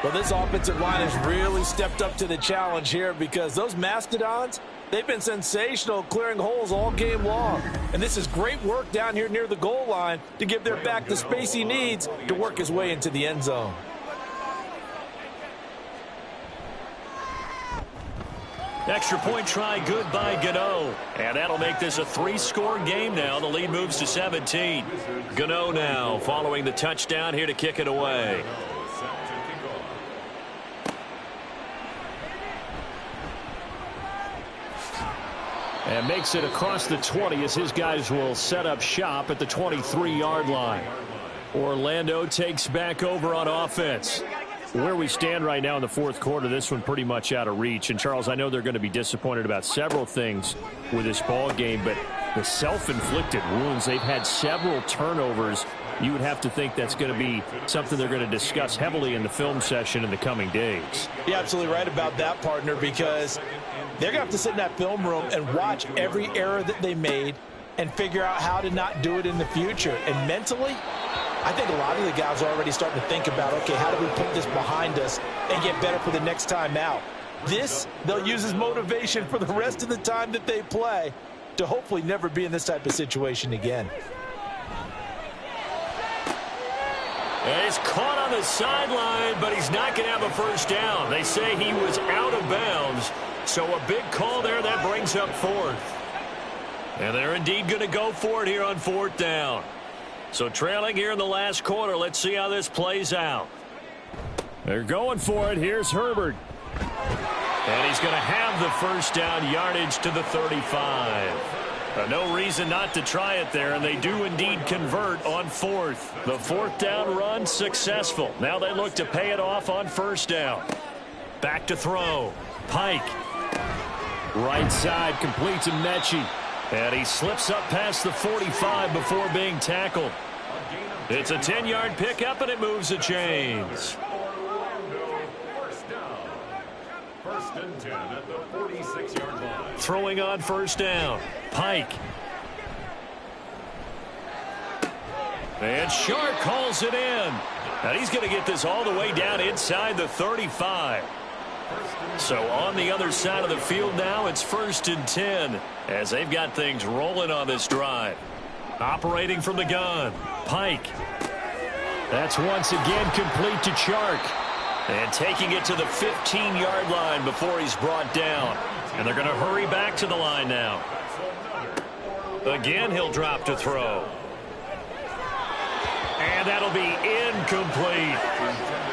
Well, this offensive line has really stepped up to the challenge here because those Mastodons, they've been sensational clearing holes all game long. And this is great work down here near the goal line to give their back the space he needs to work his way into the end zone. Extra point try good by Gano. And that'll make this a 3-score game now. The lead moves to 17. Gano now following the touchdown here to kick it away. And makes it across the 20 as his guys will set up shop at the 23-yard line. Orlando takes back over on offense. Where we stand right now in the 4th quarter, this one pretty much out of reach. And, Charles, I know they're going to be disappointed about several things with this ball game, but the self-inflicted wounds, they've had several turnovers. You would have to think that's going to be something they're going to discuss heavily in the film session in the coming days. You're absolutely right about that, partner, because they're going to have to sit in that film room and watch every error that they made and figure out how to not do it in the future. And mentally, I think a lot of the guys are already starting to think about, okay, how do we put this behind us and get better for the next time out? This, they'll use as motivation for the rest of the time that they play to hopefully never be in this type of situation again. And he's caught on the sideline, but he's not going to have a first down. They say he was out of bounds, so a big call there that brings up 4th. And they're indeed going to go for it here on 4th down. So trailing here in the last quarter, let's see how this plays out. They're going for it. Here's Herbert. And he's going to have the first down, yardage to the 35. No reason not to try it there, and they do indeed convert on 4th. The 4th down run successful. Now they look to pay it off on 1st down. Back to throw. Pike. Right side completes to Mechie. And he slips up past the 45 before being tackled. It's a 10-yard pickup, and it moves the chains. First and 10 at the 46-yard line. Throwing on 1st down. Pike. And Shark calls it in. And he's going to get this all the way down inside the 35. So on the other side of the field now, it's 1st and 10 as they've got things rolling on this drive. Operating from the gun, Pike. That's once again complete to Chark. And taking it to the 15-yard line before he's brought down. And they're going to hurry back to the line now. Again, he'll drop to throw. And that'll be incomplete.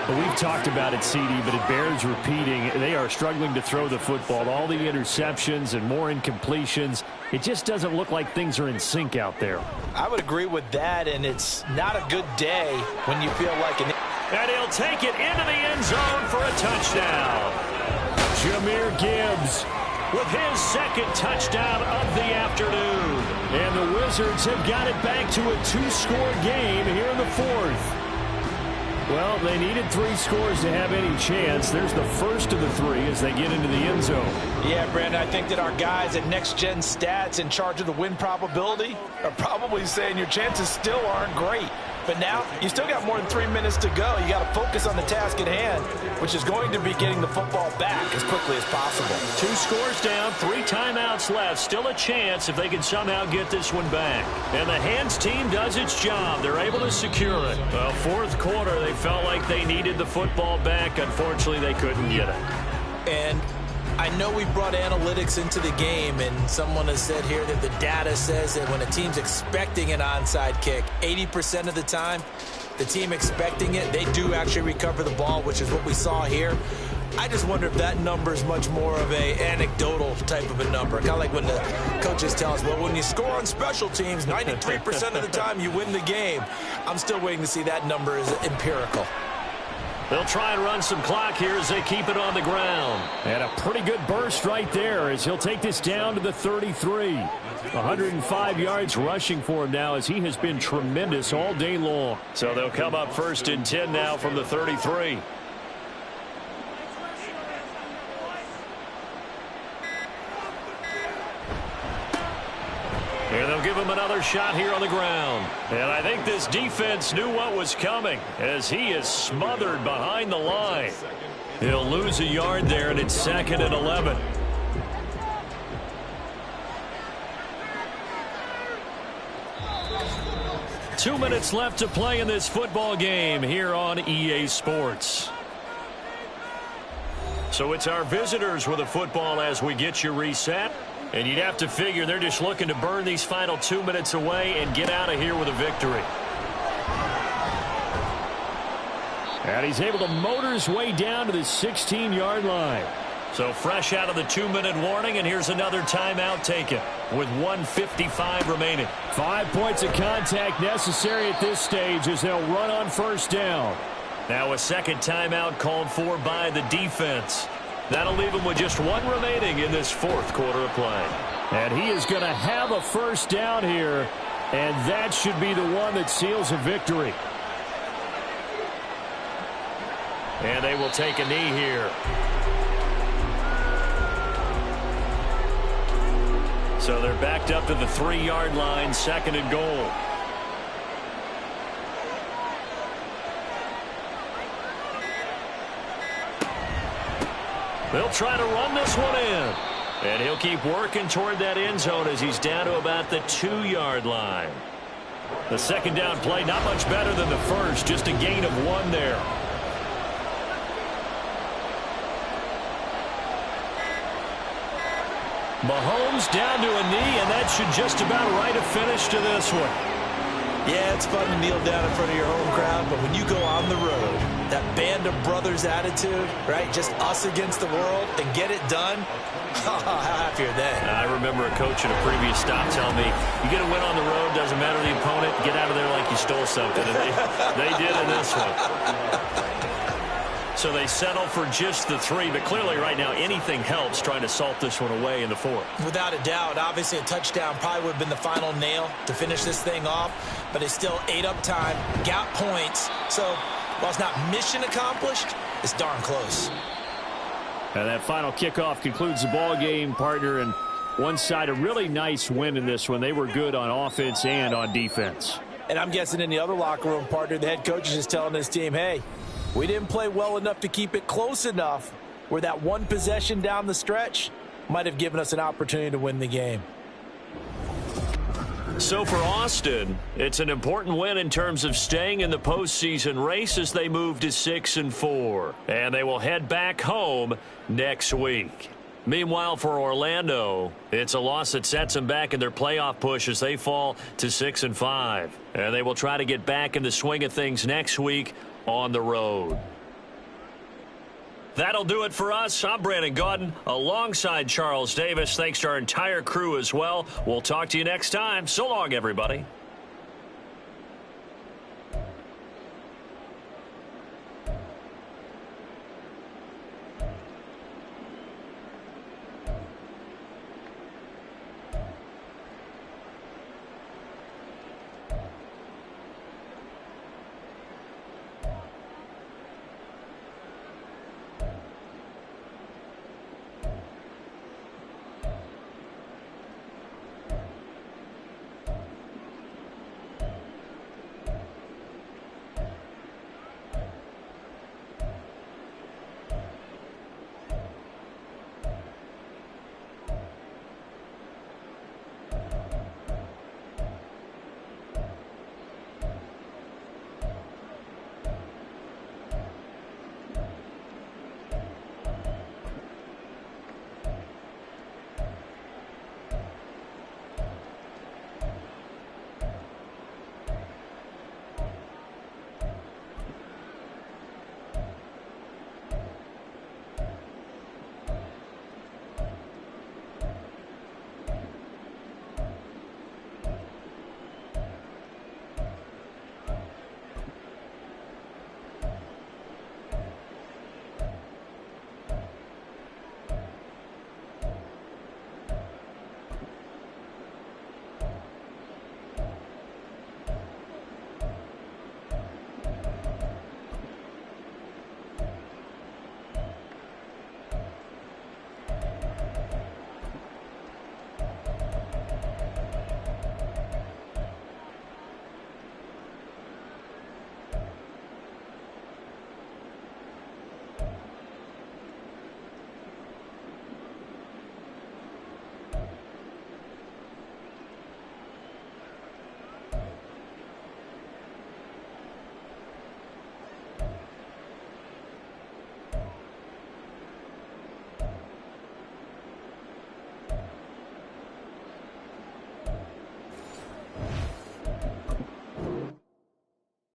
Well, we've talked about it, CD, but it bears repeating. They are struggling to throw the football. All the interceptions and more incompletions. It just doesn't look like things are in sync out there. I would agree with that, and it's not a good day when you feel like an... And he'll take it into the end zone for a touchdown. Jahmyr Gibbs with his 2nd touchdown of the afternoon. And the Wizards have got it back to a 2-score game here in the 4th. Well, they needed 3 scores to have any chance. There's the first of the 3 as they get into the end zone. Yeah, Brandon, I think that our guys at Next Gen Stats in charge of the win probability are probably saying your chances still aren't great. But now, you still got more than 3 minutes to go. You got to focus on the task at hand, which is going to be getting the football back as quickly as possible. 2 scores down, 3 timeouts left. Still a chance if they can somehow get this one back. And the Hands team does its job. They're able to secure it. Well, 4th quarter, they felt like they needed the football back. Unfortunately, they couldn't get it. And I know we brought analytics into the game, and someone has said here that the data says that when a team's expecting an onside kick, 80% of the time, the team expecting it, they do actually recover the ball, which is what we saw here. I just wonder if that number is much more of a anecdotal type of a number. Kind of like when the coaches tell us, well, when you score on special teams, 93% of the time you win the game. I'm still waiting to see that number is empirical. They'll try and run some clock here as they keep it on the ground. And a pretty good burst right there as he'll take this down to the 33. 105 yards rushing for him now as he has been tremendous all day long. So they'll come up 1st and 10 now from the 33. And they'll give him another shot here on the ground. And I think this defense knew what was coming as he is smothered behind the line. He'll lose a yard there, and it's 2nd and 11. Two minutes left to play in this football game here on EA Sports. So it's our visitors with a football as we get you reset. And you'd have to figure they're just looking to burn these final 2 minutes away and get out of here with a victory. And he's able to motor his way down to the 16-yard line. So fresh out of the 2-minute warning, and here's another timeout taken with 1:55 remaining. 5 points of contact necessary at this stage as they'll run on 1st down. Now a second timeout called for by the defense. That'll leave him with just 1 remaining in this 4th quarter of play. And he is going to have a 1st down here, and that should be the one that seals a victory. And they will take a knee here. So they're backed up to the 3-yard line, 2nd and goal. They'll try to run this one in. And he'll keep working toward that end zone as he's down to about the 2-yard line. The 2nd down play, not much better than the first, just a gain of 1 there. Mahomes down to a knee, and that should just about write a finish to this one. Yeah, it's fun to kneel down in front of your home crowd, but when you go on the road, that band of brothers attitude, right, just us against the world, and get it done, how happy are they? I remember a coach at a previous stop telling me, you get a win on the road, doesn't matter the opponent, get out of there like you stole something. And they did in this one. So they settle for just the 3, but clearly right now anything helps trying to salt this one away in the 4th. Without a doubt, obviously a touchdown probably would have been the final nail to finish this thing off, but it's still ate up time, got points, so while it's not mission accomplished, it's darn close. And that final kickoff concludes the ball game, partner, and one side a really nice win in this one. They were good on offense and on defense. And I'm guessing in the other locker room, partner, the head coach is just telling his team, hey, we didn't play well enough to keep it close enough where that one possession down the stretch might have given us an opportunity to win the game. So for Austin, it's an important win in terms of staying in the postseason race as they move to 6-4. And they will head back home next week. Meanwhile, for Orlando, it's a loss that sets them back in their playoff push as they fall to 6-5. And they will try to get back in the swing of things next week on the road. That'll do it for us. I'm Brandon Gaudin alongside Charles Davis. Thanks to our entire crew as well. We'll talk to you next time. So long, everybody.